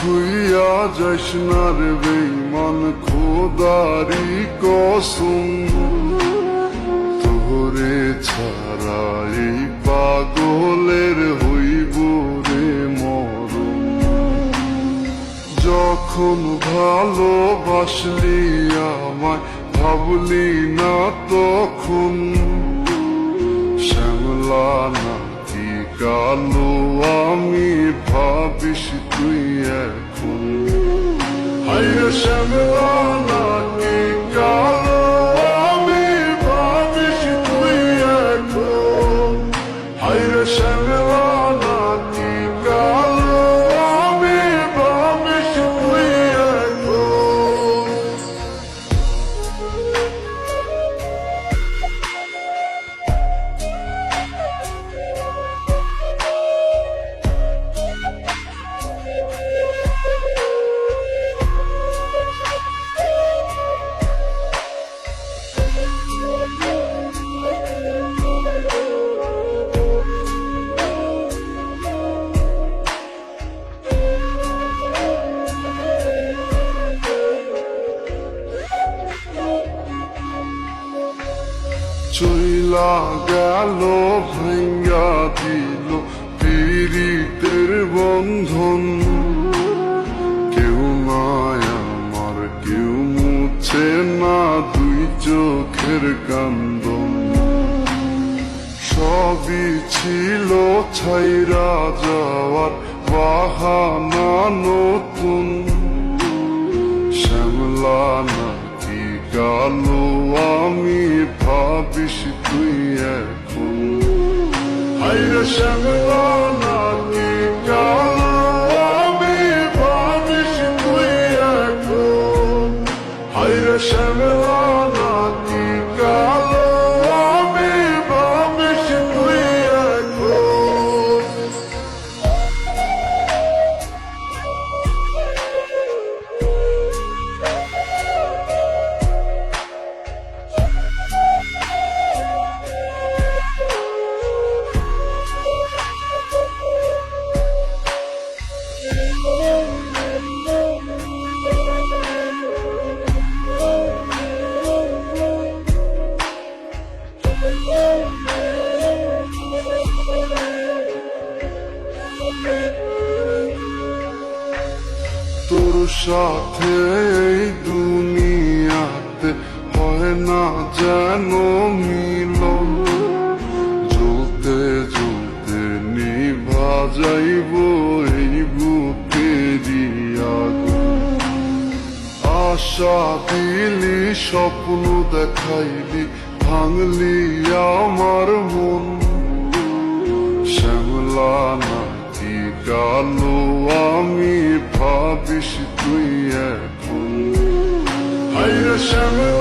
ভুইয়া যাস না রে বেঈমান খোদারি কসম, তোরে ছাড়া এই পাগলের হইব রে মরণ। যখন ভালোবাসলি আমায় ভাবলি না তখন, শ্যামলা নাকি কালো আমি ভাবিস তুই এখন। হায়রে শ্যামলা নাকি কালো আমি ভাবিস তুই এখন। হায়রে শ্যামলা নাকি কালো আমি ভাবিস তুই এখন। চইলা গেল ভাঙ্গা দিল পীড়িতের বন্ধন, কেউ নাই আমার কেউ মুছে না দুই চোখের কান্দন। সবই ছিল ছাইরা যাওয়ার বাহানা নতুন, শ্যামলা নাকি কালো আমি ভাবিস তুই এখন। হায়রে শ্যামলা নাকি কালো আমি ভাবিস তুই এখন। হায়রে শ্যামলা নাকি কালো আমি ভাবিস তুই এখন। তোর সাথে এই দুনিয়াতে হয় না যেন মিলন, জ্বলতে জ্বলতে নিভা যাইব এই বুকেরই আগুন। আশা দিলি স্বপ্ন দেখাইলি ভাঙলি আমার মন, শ্যামলা নাকি কালো আমি ভাবিস তুই এখন। হায়রে শ্যামলা